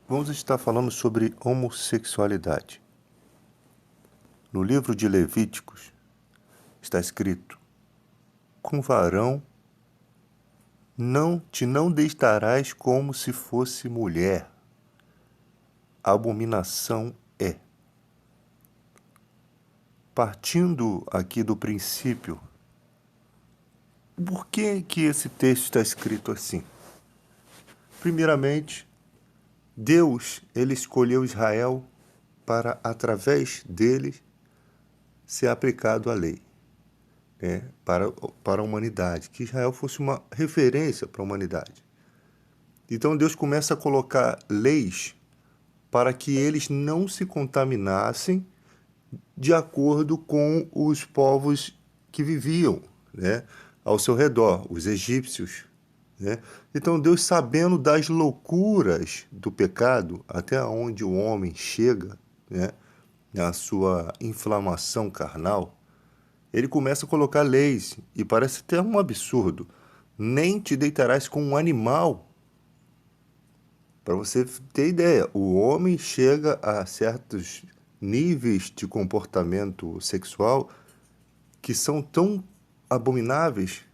Vamos estar falando sobre homossexualidade. No livro de Levíticos está escrito: com varão não deitarás como se fosse mulher. Abominação é. Partindo aqui do princípio, por que esse texto está escrito assim? Primeiramente, Deus, ele escolheu Israel para, através deles, ser aplicado a lei, né, para a humanidade, que Israel fosse uma referência para a humanidade. Então Deus começa a colocar leis para que eles não se contaminassem de acordo com os povos que viviam, né, ao seu redor, os egípcios, né? Então Deus, sabendo das loucuras do pecado, até onde o homem chega, né, na sua inflamação carnal, ele começa a colocar leis, e parece até um absurdo. Nem te deitarás com um animal. Para você ter ideia, o homem chega a certos níveis de comportamento sexual que são tão abomináveis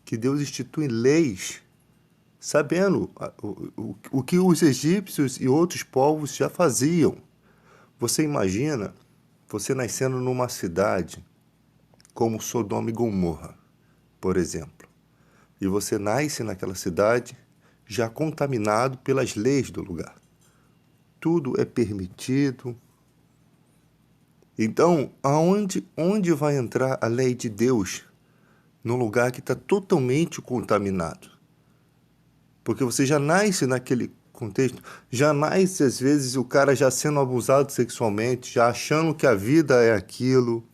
que Deus institui leis, sabendo o que os egípcios e outros povos já faziam. Você imagina você nascendo numa cidade como Sodoma e Gomorra, por exemplo, e você nasce naquela cidade já contaminado pelas leis do lugar. Tudo é permitido. Então, onde vai entrar a lei de Deus num lugar que está totalmente contaminado? Porque você já nasce naquele contexto, já nasce, às vezes, o cara já sendo abusado sexualmente, já achando que a vida é aquilo.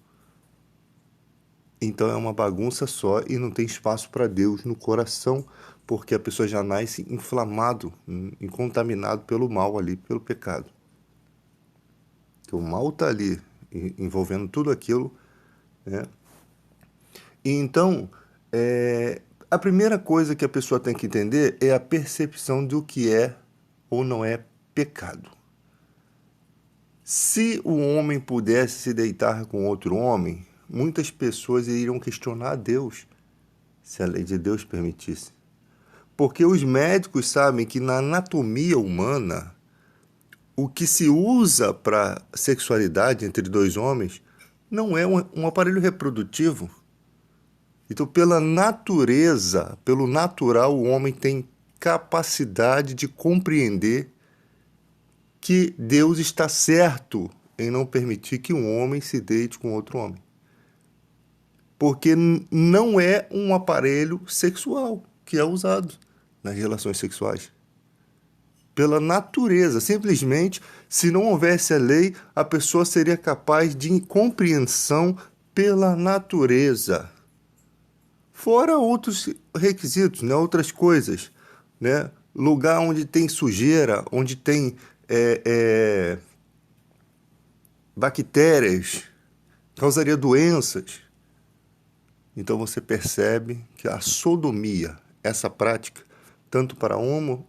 Então é uma bagunça só e não tem espaço para Deus no coração, porque a pessoa já nasce inflamado e contaminado pelo mal ali, pelo pecado. Que o mal está ali envolvendo tudo aquilo, né? E então, a primeira coisa que a pessoa tem que entender é a percepção do que é ou não é pecado. Se o homem pudesse se deitar com outro homem, muitas pessoas iriam questionar a Deus se a lei de Deus permitisse. Porque os médicos sabem que na anatomia humana, o que se usa para sexualidade entre dois homens não é um aparelho reprodutivo. Então, pela natureza, pelo natural, o homem tem capacidade de compreender que Deus está certo em não permitir que um homem se deite com outro homem. Porque não é um aparelho sexual que é usado nas relações sexuais. Pela natureza, simplesmente, se não houvesse a lei, a pessoa seria capaz de compreensão pela natureza. Fora outros requisitos, né? Outras coisas, né? Lugar onde tem sujeira, onde tem bactérias, causaria doenças. Então você percebe que a sodomia, essa prática, tanto para homo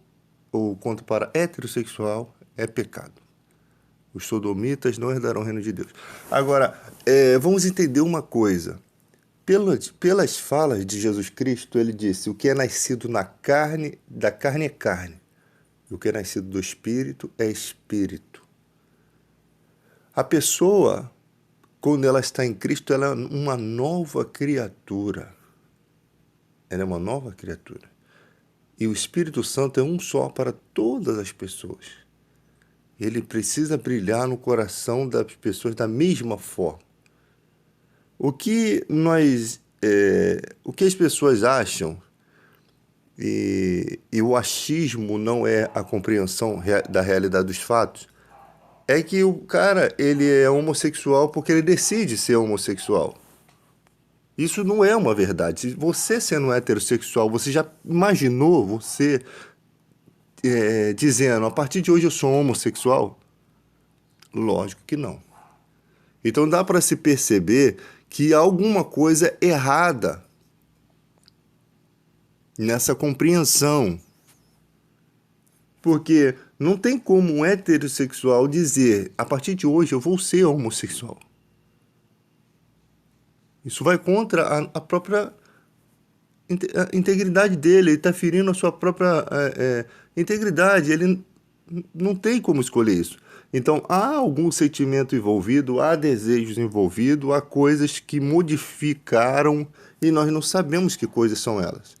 ou quanto para heterossexual, é pecado. Os sodomitas não herdarão o reino de Deus. Agora, vamos entender uma coisa. Pelas falas de Jesus Cristo, ele disse: o que é nascido na carne, da carne é carne. O que é nascido do espírito é espírito. A pessoa, quando ela está em Cristo, ela é uma nova criatura. Ela é uma nova criatura. E o Espírito Santo é um só para todas as pessoas. Ele precisa brilhar no coração das pessoas da mesma forma. O que as pessoas acham, e o achismo não é a compreensão da realidade dos fatos, é que o cara, ele é homossexual porque ele decide ser homossexual. Isso não é uma verdade. Se você sendo heterossexual, você já imaginou você dizendo: a partir de hoje eu sou homossexual? Lógico que não. Então dá para se perceber que há alguma coisa errada nessa compreensão. Porque Não tem como um heterossexual dizer, a partir de hoje eu vou ser homossexual. Isso vai contra a própria a integridade dele, ele está ferindo a sua própria integridade, ele não tem como escolher isso. Então, há algum sentimento envolvido, há desejos envolvidos, há coisas que modificaram e nós não sabemos que coisas são elas.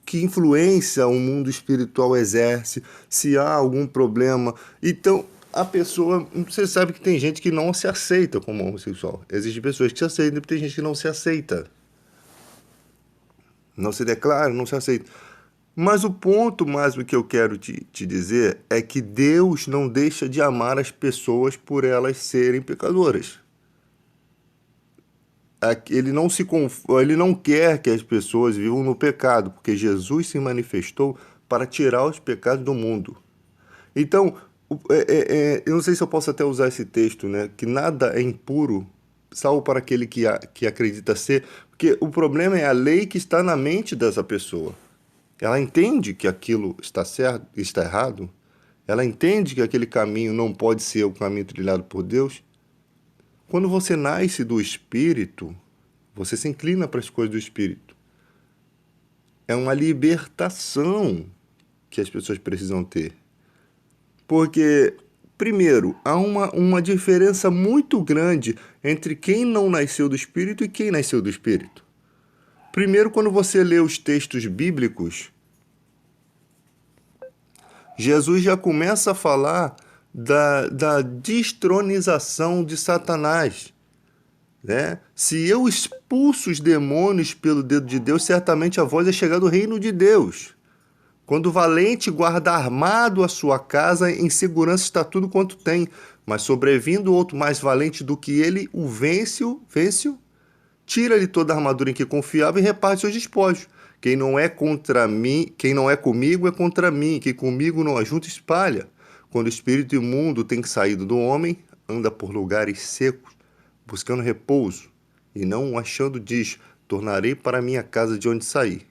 Que influência o mundo espiritual exerce, se há algum problema. Então, a pessoa, você sabe que tem gente que não se aceita como homossexual. Existem pessoas que se aceitam e tem gente que não se aceita. Não se declara, não se aceita. Mas o ponto máximo que eu quero te dizer é que Deus não deixa de amar as pessoas por elas serem pecadoras. Ele não quer que as pessoas vivam no pecado, porque Jesus se manifestou para tirar os pecados do mundo. Então, eu não sei se eu posso até usar esse texto, né? Que nada é impuro, salvo para aquele que acredita ser, porque o problema é a lei que está na mente dessa pessoa. Ela entende que aquilo está certo, está errado. Ela entende que aquele caminho não pode ser o caminho trilhado por Deus. Quando você nasce do Espírito, você se inclina para as coisas do Espírito. É uma libertação que as pessoas precisam ter. Porque, primeiro, há uma diferença muito grande entre quem não nasceu do Espírito e quem nasceu do Espírito. Primeiro, quando você lê os textos bíblicos, Jesus já começa a falar da destronização de Satanás. Né? Se eu expulso os demônios pelo dedo de Deus, certamente a voz é chegar do reino de Deus. Quando o valente guarda armado a sua casa, em segurança está tudo quanto tem. Mas sobrevindo outro mais valente do que ele, o vence-o, tira-lhe toda a armadura em que confiava e reparte seus despojos. Quem não é contra mim, quem não é comigo é contra mim, quem comigo não ajunta espalha. Quando o espírito imundo tem saído do homem, anda por lugares secos, buscando repouso, e não o achando diz, tornarei para minha casa de onde saí.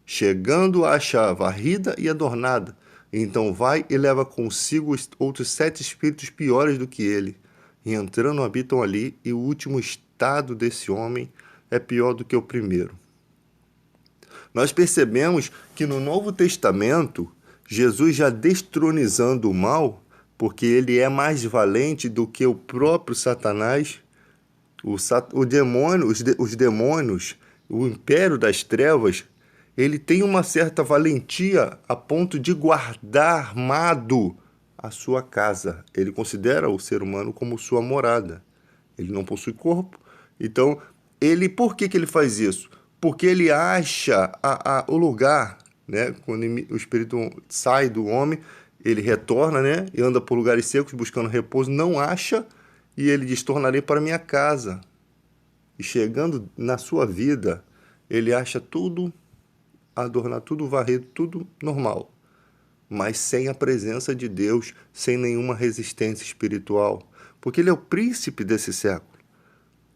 Chegando a achar varrida e adornada, então vai e leva consigo outros 7 espíritos piores do que ele, e entrando habitam ali, e o último estado desse homem é pior do que o primeiro. Nós percebemos que no Novo Testamento, Jesus já destronizando o mal, porque ele é mais valente do que o próprio Satanás, o demônio, os demônios, o império das trevas, ele tem uma certa valentia a ponto de guardar armado a sua casa. Ele considera o ser humano como sua morada. Ele não possui corpo. Então, por que ele faz isso? Porque ele acha o lugar, né? Quando o espírito sai do homem, ele retorna, né? E anda por lugares secos buscando repouso, não acha, e ele diz, tornarei para minha casa. E chegando na sua vida, ele acha tudo adornar, tudo varrido, tudo normal, mas sem a presença de Deus, sem nenhuma resistência espiritual, porque ele é o príncipe desse século.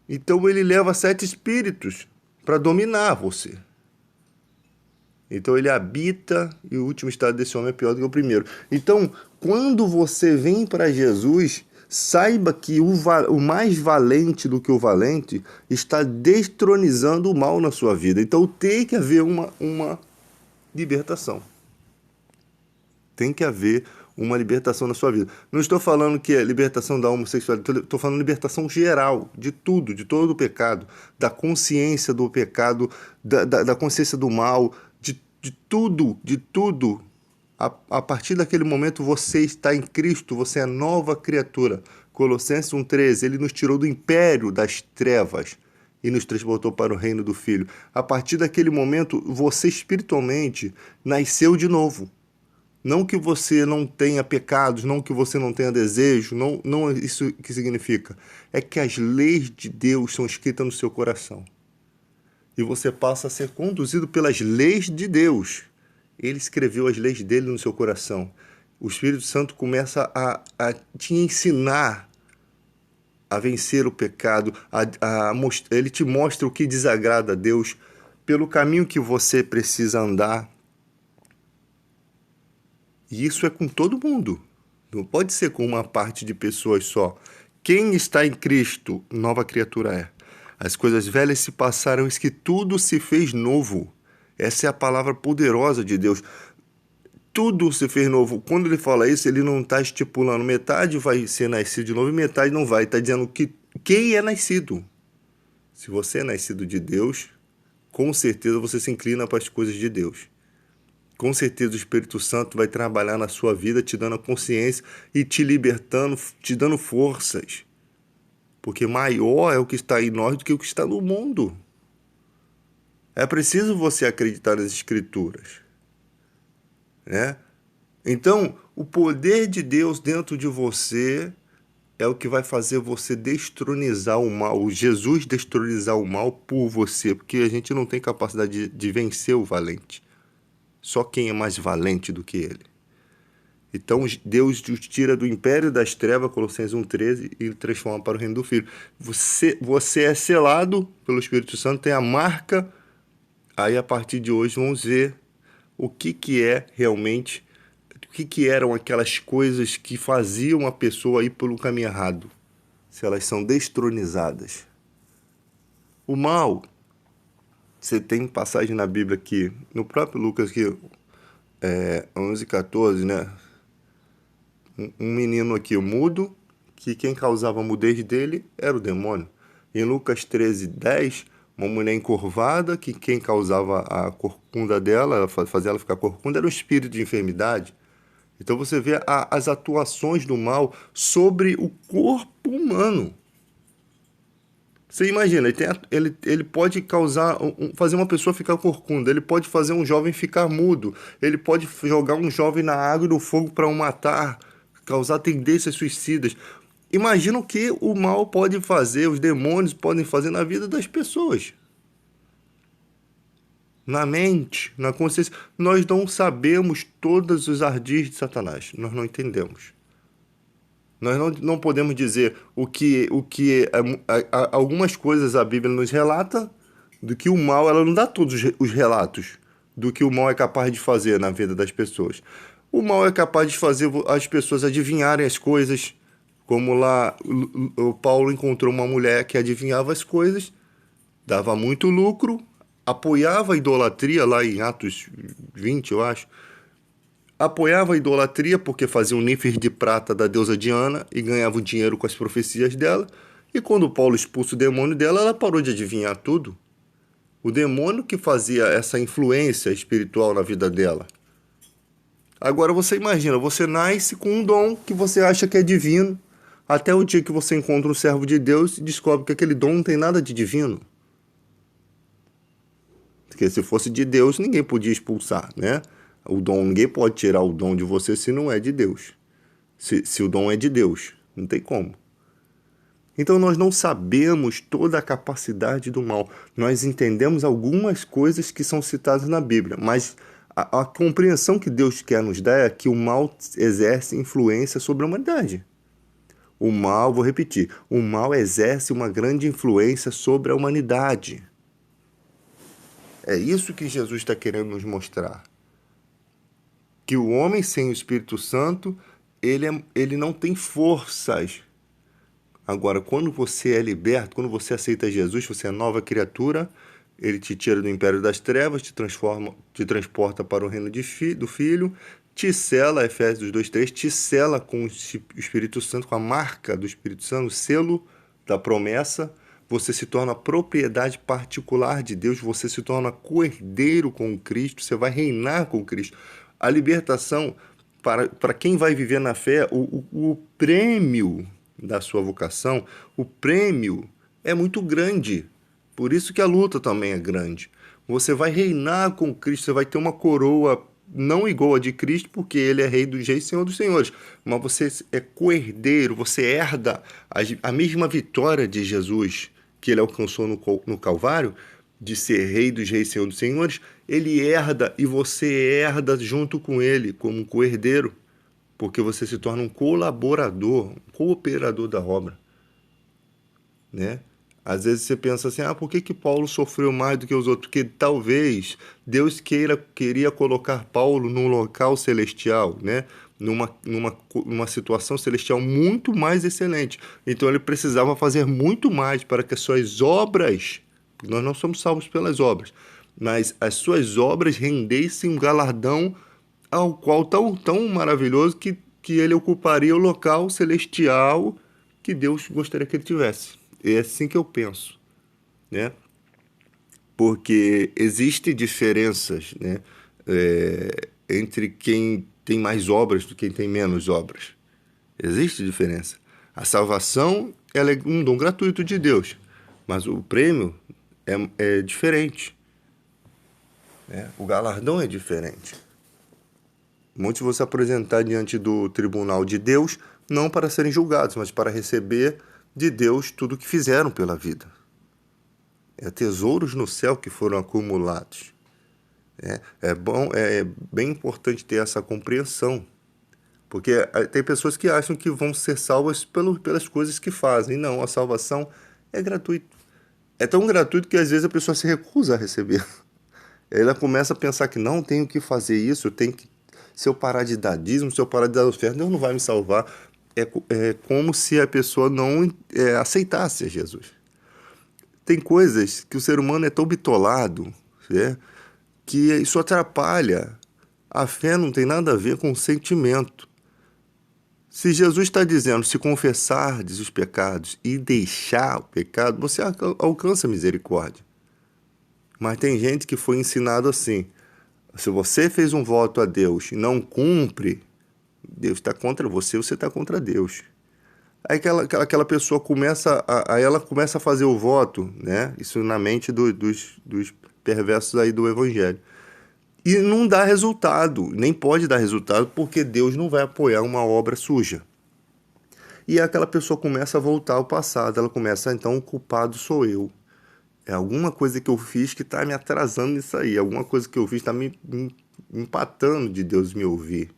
Então ele leva 7 espíritos para dominar você. Então ele habita, e o último estado desse homem é pior do que o primeiro. Então, quando você vem para Jesus, saiba que o mais valente do que o valente está destronizando o mal na sua vida. Então tem que haver uma libertação. Tem que haver uma libertação na sua vida. Não estou falando que é libertação da homossexualidade, estou falando libertação geral, de tudo, de todo o pecado, da consciência do pecado, da consciência do mal, de tudo, de tudo. A partir daquele momento você está em Cristo, você é nova criatura. Colossenses 1,13, ele nos tirou do império das trevas e nos transportou para o reino do Filho. A partir daquele momento, você espiritualmente nasceu de novo. Não que você não tenha pecados, não que você não tenha desejo, não é isso que significa. É que as leis de Deus são escritas no seu coração. E você passa a ser conduzido pelas leis de Deus. Ele escreveu as leis dele no seu coração. O Espírito Santo começa a te ensinar a vencer o pecado. Ele te mostra o que desagrada a Deus, pelo caminho que você precisa andar. E isso é com todo mundo. Não pode ser com uma parte de pessoas só. Quem está em Cristo, nova criatura é. As coisas velhas se passaram, eis que tudo se fez novo. Essa é a palavra poderosa de Deus. Tudo se fez novo. Quando ele fala isso, ele não está estipulando metade vai ser nascido de novo e metade não vai. Está dizendo que quem é nascido. Se você é nascido de Deus, com certeza você se inclina para as coisas de Deus. Com certeza o Espírito Santo vai trabalhar na sua vida, te dando a consciência e te libertando, te dando forças. Porque maior é o que está em nós do que o que está no mundo. É preciso você acreditar nas Escrituras, né? Então, o poder de Deus dentro de você é o que vai fazer você destronizar o mal, o Jesus destronizar o mal por você, porque a gente não tem capacidade de vencer o valente. Só quem é mais valente do que ele. Então Deus os tira do império das trevas, Colossenses 1,13, e transforma para o reino do Filho. Você é selado pelo Espírito Santo, tem a marca. Aí a partir de hoje vamos ver o que é realmente, o que eram aquelas coisas que faziam a pessoa ir pelo caminho errado, se elas são destronizadas. O mal, você tem passagem na Bíblia aqui, no próprio Lucas, que 11:14, né? Um menino aqui, mudo, que quem causava a mudez dele era o demônio. Em Lucas 13:10, uma mulher encurvada, que quem causava a corcunda dela, fazia ela ficar corcunda, era o espírito de enfermidade. Então você vê as atuações do mal sobre o corpo humano. Você imagina, ele pode causar, fazer uma pessoa ficar corcunda, ele pode fazer um jovem ficar mudo, ele pode jogar um jovem na água e no fogo para o matar, causar tendências suicidas. Imagina o que o mal pode fazer, os demônios podem fazer na vida das pessoas. Na mente, na consciência. Nós não sabemos todos os ardis de Satanás, nós não entendemos. Nós não podemos dizer algumas coisas a Bíblia nos relata do que o mal, ela não dá todos os relatos do que o mal é capaz de fazer na vida das pessoas. O mal é capaz de fazer as pessoas adivinharem as coisas, como lá o Paulo encontrou uma mulher que adivinhava as coisas, dava muito lucro, apoiava a idolatria lá em Atos 20, eu acho. Apoiava a idolatria porque fazia um nífer de prata da deusa Diana e ganhava dinheiro com as profecias dela. E quando Paulo expulsa o demônio dela, ela parou de adivinhar tudo. O demônio que fazia essa influência espiritual na vida dela. Agora você imagina, você nasce com um dom que você acha que é divino, até o dia que você encontra um servo de Deus e descobre que aquele dom não tem nada de divino. Porque se fosse de Deus, ninguém podia expulsar, né? O dom, ninguém pode tirar o dom de você se não é de Deus. Se o dom é de Deus, não tem como. Então nós não sabemos toda a capacidade do mal. Nós entendemos algumas coisas que são citadas na Bíblia, mas a compreensão que Deus quer nos dar é que o mal exerce influência sobre a humanidade. O mal, vou repetir, o mal exerce uma grande influência sobre a humanidade. É isso que Jesus está querendo nos mostrar. Que o homem sem o Espírito Santo, ele não tem forças. Agora, quando você é liberto, quando você aceita Jesus, você é nova criatura, ele te tira do império das trevas, te transporta para o reino do Filho, te sela, Efésios 2:3, te sela com o Espírito Santo, com a marca do Espírito Santo, o selo da promessa. Você se torna propriedade particular de Deus, você se torna co-herdeiro com Cristo, você vai reinar com Cristo. A libertação, para quem vai viver na fé, o prêmio da sua vocação, o prêmio é muito grande. Por isso que a luta também é grande. Você vai reinar com Cristo, você vai ter uma coroa não igual a de Cristo, porque ele é rei dos reis e senhor dos senhores. Mas você é co-herdeiro, você herda a mesma vitória de Jesus que ele alcançou no Calvário, de ser rei dos reis e senhor dos senhores. Ele herda e você herda junto com ele, como um co-herdeiro, porque você se torna um colaborador, um cooperador da obra, né? Às vezes você pensa assim, por que que Paulo sofreu mais do que os outros? Porque talvez Deus queria colocar Paulo num local celestial, né? Numa situação celestial muito mais excelente. Então ele precisava fazer muito mais para que as suas obras, nós não somos salvos pelas obras, mas as suas obras rendessem um galardão ao qual tão maravilhoso que ele ocuparia o local celestial que Deus gostaria que ele tivesse. É assim que eu penso, né? Porque existem diferenças, né? Entre quem tem mais obras do que quem tem menos obras. Existe diferença. A salvação, ela é um dom gratuito de Deus, mas o prêmio é diferente, né? O galardão é diferente. Muitos vão se apresentar diante do tribunal de Deus, não para serem julgados, mas para receber de Deus tudo o que fizeram pela vida. É tesouros no céu que foram acumulados. É bem importante ter essa compreensão, porque tem pessoas que acham que vão ser salvas pelas coisas que fazem. Não, a salvação é gratuita. É tão gratuito que às vezes a pessoa se recusa a receber. Ela começa a pensar que não, tenho que fazer isso, se eu parar de dar dízimo, se eu parar de dar oferta, Deus não vai me salvar. É como se a pessoa não aceitasse Jesus. Tem coisas que o ser humano é tão bitolado, né, que isso atrapalha. A fé não tem nada a ver com o sentimento. Se Jesus está dizendo, se confessardes os pecados e deixar o pecado, você alcança a misericórdia. Mas tem gente que foi ensinado assim, se você fez um voto a Deus e não cumpre, Deus está contra você, você está contra Deus. Aí aquela pessoa ela começa a fazer o voto, né? Isso na mente dos perversos aí do evangelho. E não dá resultado, nem pode dar resultado, porque Deus não vai apoiar uma obra suja. E aquela pessoa começa a voltar ao passado, ela começa, então, o culpado sou eu. É alguma coisa que eu fiz que está me atrasando nisso aí, alguma coisa que eu fiz está me empatando de Deus me ouvir.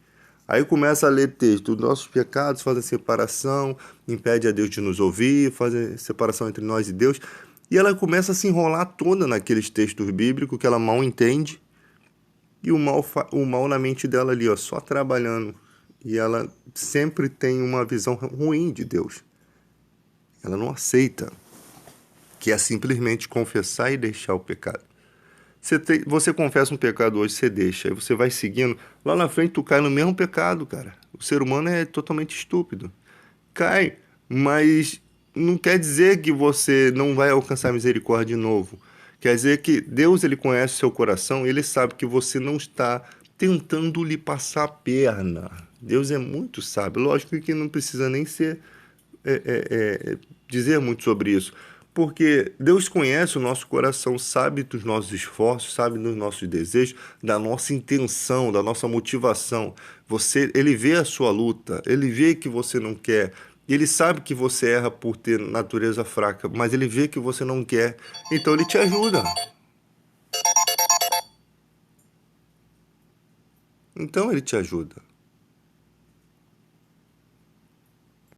Aí começa a ler texto, os nossos pecados fazem separação, impede a Deus de nos ouvir, fazem separação entre nós e Deus. E ela começa a se enrolar toda naqueles textos bíblicos que ela mal entende. E o mal na mente dela ali, ó, só trabalhando. E ela sempre tem uma visão ruim de Deus. Ela não aceita, que é simplesmente confessar e deixar o pecado. Você confessa um pecado hoje, você deixa, aí você vai seguindo. Lá na frente tu cai no mesmo pecado, cara. O ser humano é totalmente estúpido. Cai, mas não quer dizer que você não vai alcançar misericórdia de novo. Quer dizer que Deus, ele conhece o seu coração, ele sabe que você não está tentando lhe passar a perna. Deus é muito sábio. Lógico que não precisa nem dizer muito sobre isso. Porque Deus conhece o nosso coração, sabe dos nossos esforços, sabe dos nossos desejos, da nossa intenção, da nossa motivação. Ele vê a sua luta, ele vê que você não quer, ele sabe que você erra por ter natureza fraca, mas ele vê que você não quer, então ele te ajuda. Então ele te ajuda.